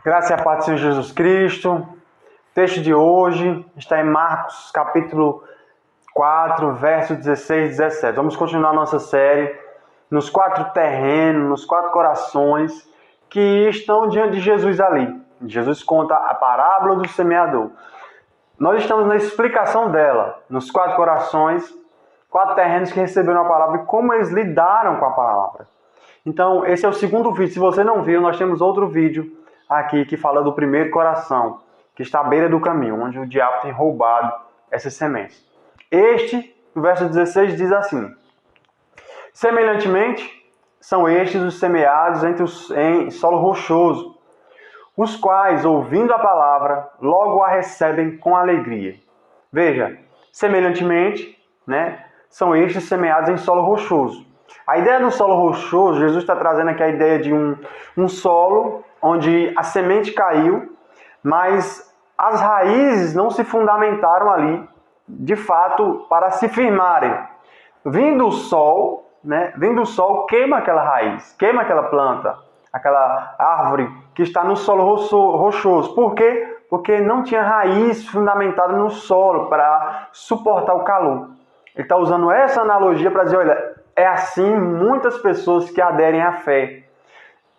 Graça e a paz do Senhor Jesus Cristo. O texto de hoje está em Marcos, capítulo 4, versos 16 e 17. Vamos continuar nossa série nos 4 terrenos, nos 4 corações que estão diante de Jesus ali. Jesus conta a parábola do semeador. Nós estamos na explicação dela, nos 4 corações, 4 terrenos que receberam a palavra e como eles lidaram com a palavra. Então, esse é o segundo vídeo. Se você não viu, nós temos outro vídeo aqui que fala do primeiro coração, que está à beira do caminho, onde o diabo tem roubado essas sementes. Este, no verso 16, diz assim: semelhantemente, são estes os semeados em solo rochoso, os quais, ouvindo a palavra, logo a recebem com alegria. Veja, semelhantemente, são estes semeados em solo rochoso. A ideia do solo rochoso, Jesus está trazendo aqui a ideia de um solo onde a semente caiu, mas as raízes não se fundamentaram ali, de fato, para se firmarem. Vindo o sol, queima aquela raiz, queima aquela planta, aquela árvore que está no solo rochoso. Por quê? Porque não tinha raiz fundamentada no solo para suportar o calor. Ele está usando essa analogia para dizer, olha, é assim muitas pessoas que aderem à fé.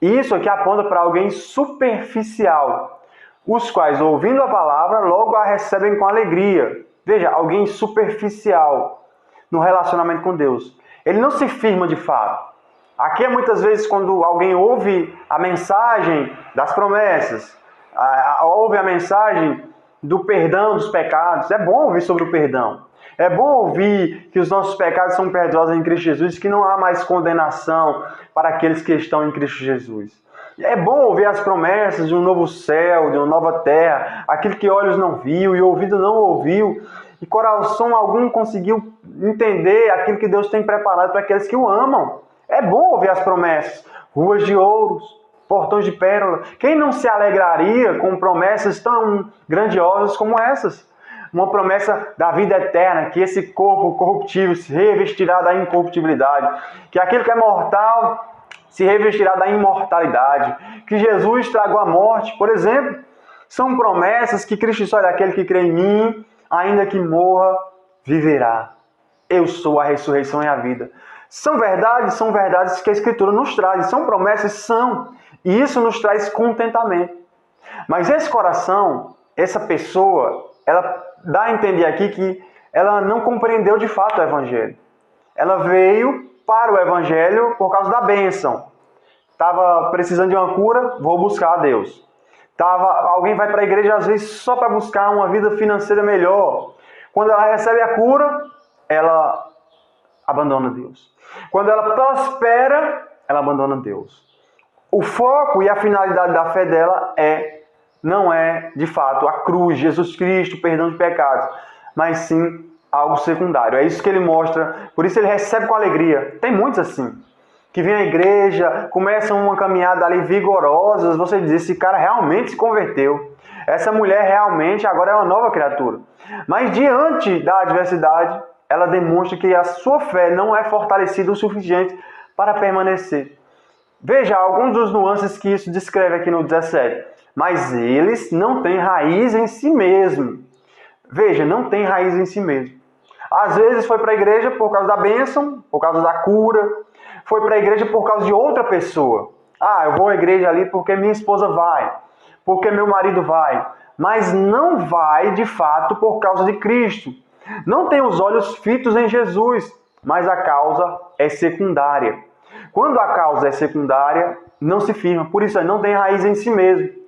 Isso aqui aponta para alguém superficial, os quais, ouvindo a palavra, logo a recebem com alegria. Veja, alguém superficial no relacionamento com Deus. Ele não se firma de fato. Aqui é muitas vezes quando alguém ouve a mensagem das promessas, ouve a mensagem do perdão dos pecados. É bom ouvir sobre o perdão. É bom ouvir que os nossos pecados são perdoados em Cristo Jesus, que não há mais condenação para aqueles que estão em Cristo Jesus. É bom ouvir as promessas de um novo céu, de uma nova terra, aquilo que olhos não viu e ouvido não ouviu, e coração algum conseguiu entender aquilo que Deus tem preparado para aqueles que o amam. É bom ouvir as promessas, ruas de ouros, portões de pérola. Quem não se alegraria com promessas tão grandiosas como essas? Uma promessa da vida eterna, que esse corpo corruptível se revestirá da incorruptibilidade, que aquilo que é mortal se revestirá da imortalidade, que Jesus tragou a morte, por exemplo. São promessas que Cristo disse, olha, aquele que crê em mim, ainda que morra, viverá. Eu sou a ressurreição e a vida. São verdades que a Escritura nos traz, são promessas, são, e isso nos traz contentamento. Mas esse coração, essa pessoa, ela dá a entender aqui que ela não compreendeu de fato o Evangelho. Ela veio para o Evangelho por causa da bênção. Estava precisando de uma cura, vou buscar a Deus. Alguém vai para a igreja às vezes só para buscar uma vida financeira melhor. Quando ela recebe a cura, ela abandona Deus. Quando ela prospera, ela abandona Deus. O foco e a finalidade da fé dela não é, de fato, a cruz, Jesus Cristo, o perdão de pecados, mas sim algo secundário. É isso que ele mostra, por isso ele recebe com alegria. Tem muitos assim, que vêm à igreja, começam uma caminhada ali vigorosas, você diz, esse cara realmente se converteu. Essa mulher realmente agora é uma nova criatura. Mas diante da adversidade, ela demonstra que a sua fé não é fortalecida o suficiente para permanecer. Veja alguns dos nuances que isso descreve aqui no 17. Mas eles não têm raiz em si mesmo. Veja, não tem raiz em si mesmo. Às vezes foi para a igreja por causa da bênção, por causa da cura. Foi para a igreja por causa de outra pessoa. Eu vou à igreja ali porque minha esposa vai, porque meu marido vai. Mas não vai, de fato, por causa de Cristo. Não tem os olhos fitos em Jesus, mas a causa é secundária. Quando a causa é secundária, não se firma. Por isso, não tem raiz em si mesmo.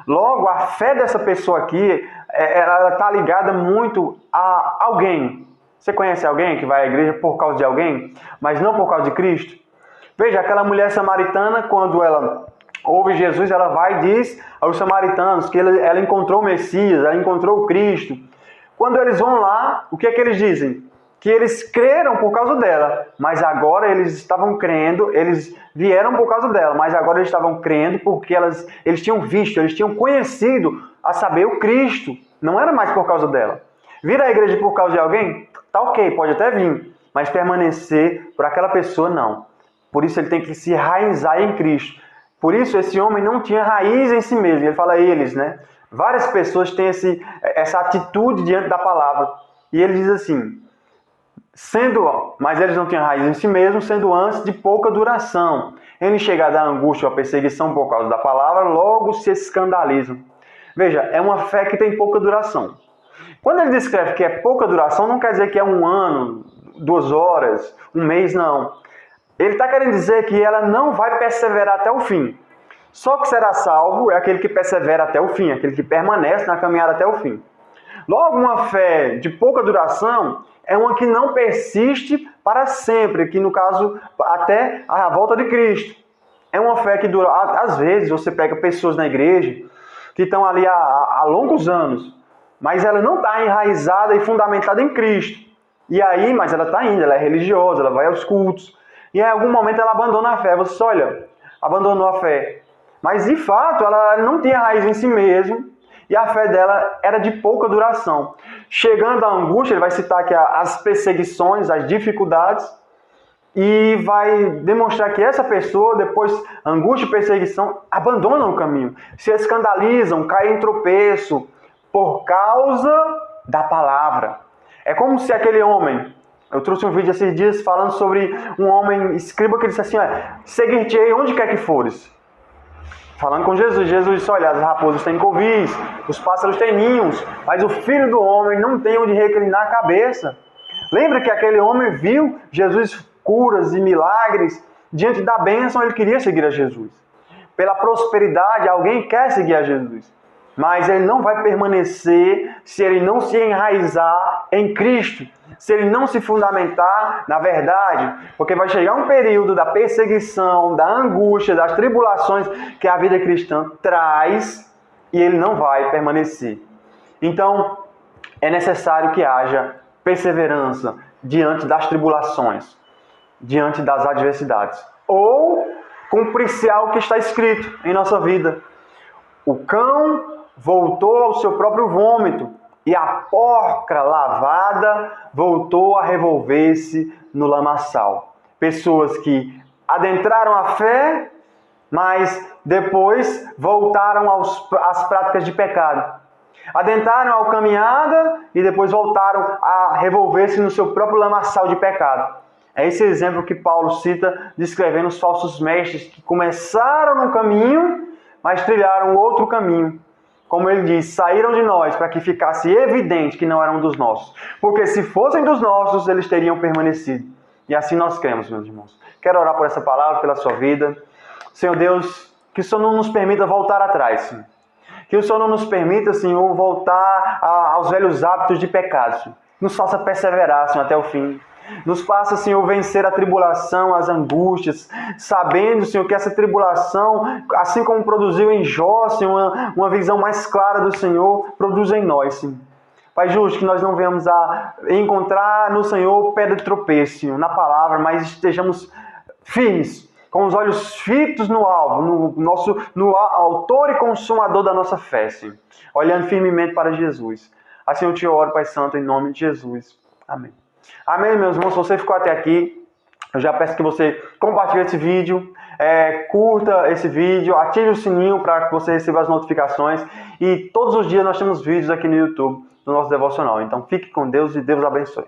Logo, a fé dessa pessoa aqui, ela está ligada muito a alguém. Você conhece alguém que vai à igreja por causa de alguém, mas não por causa de Cristo? Veja, aquela mulher samaritana, quando ela ouve Jesus, ela vai e diz aos samaritanos que ela encontrou o Messias, ela encontrou o Cristo. Quando eles vão lá, o que é que eles dizem? Que eles creram por causa dela, mas agora eles estavam crendo, eles vieram por causa dela, mas agora eles estavam crendo porque eles tinham visto, eles tinham conhecido, a saber, o Cristo. Não era mais por causa dela. Vir à igreja por causa de alguém? Tá ok, pode até vir, mas permanecer por aquela pessoa, não. Por isso ele tem que se enraizar em Cristo. Por isso, esse homem não tinha raiz em si mesmo. Ele fala eles, né? Várias pessoas têm essa atitude diante da palavra. E ele diz assim, mas eles não tinham raiz em si mesmos, sendo antes de pouca duração. Em chegada à angústia ou à perseguição por causa da palavra, logo se escandalizam. Veja, é uma fé que tem pouca duração. Quando ele descreve que é pouca duração, não quer dizer que é 1 ano, 2 horas, 1 mês, não. Ele está querendo dizer que ela não vai perseverar até o fim. Só que será salvo é aquele que persevera até o fim, aquele que permanece na caminhada até o fim. Logo, uma fé de pouca duração é uma que não persiste para sempre, que no caso, até a volta de Cristo. É uma fé que dura, às vezes você pega pessoas na igreja que estão ali há longos anos, mas ela não está enraizada e fundamentada em Cristo. E aí, mas ela está indo, ela é religiosa, ela vai aos cultos, e em algum momento ela abandona a fé. Você olha, abandonou a fé. Mas de fato, ela não tinha raiz em si mesma, e a fé dela era de pouca duração. Chegando à angústia, ele vai citar aqui as perseguições, as dificuldades, e vai demonstrar que essa pessoa, depois angústia e perseguição, abandonam o caminho, se escandalizam, caem em tropeço, por causa da palavra. É como se aquele homem, eu trouxe um vídeo esses dias falando sobre um homem escriba que disse assim, seguir-te-ei onde quer que fores. Falando com Jesus, Jesus disse, olha, as raposas têm covis, os pássaros têm ninhos, mas o Filho do Homem não tem onde reclinar a cabeça. Lembra que aquele homem viu Jesus curas e milagres, diante da bênção ele queria seguir a Jesus. Pela prosperidade, alguém quer seguir a Jesus, mas ele não vai permanecer se ele não se enraizar em Cristo, se ele não se fundamentar na verdade, porque vai chegar um período da perseguição, da angústia, das tribulações que a vida cristã traz e ele não vai permanecer. Então, é necessário que haja perseverança diante das tribulações, diante das adversidades. Ou cumprir-se algo que está escrito em nossa vida. O cão voltou ao seu próprio vômito e a porca lavada voltou a revolver-se no lamaçal. Pessoas que adentraram a fé, mas depois voltaram às práticas de pecado. Adentraram a caminhada e depois voltaram a revolver-se no seu próprio lamaçal de pecado. É esse exemplo que Paulo cita, descrevendo os falsos mestres que começaram num caminho, mas trilharam outro caminho. Como ele diz, saíram de nós para que ficasse evidente que não eram dos nossos. Porque se fossem dos nossos, eles teriam permanecido. E assim nós cremos, meus irmãos. Quero orar por essa palavra, pela sua vida. Senhor Deus, que o Senhor não nos permita voltar atrás, Senhor. Que o Senhor não nos permita, Senhor, voltar aos velhos hábitos de pecado, Senhor. Nos faça perseverar, Senhor, até o fim. Nos faça, Senhor, vencer a tribulação, as angústias, sabendo, Senhor, que essa tribulação, assim como produziu em Jó, Senhor, uma visão mais clara do Senhor, produz em nós, Senhor. Pai justo, que nós não venhamos a encontrar no Senhor pedra de tropeço, Senhor, na palavra, mas estejamos firmes, com os olhos fitos no alvo, no autor e consumador da nossa fé, Senhor, olhando firmemente para Jesus. Assim eu te oro, Pai Santo, em nome de Jesus. Amém. Amém, meus irmãos. Se você ficou até aqui, eu já peço que você compartilhe esse vídeo, curta esse vídeo, ative o sininho para que você receba as notificações. E todos os dias nós temos vídeos aqui no YouTube, no nosso devocional. Então fique com Deus e Deus abençoe.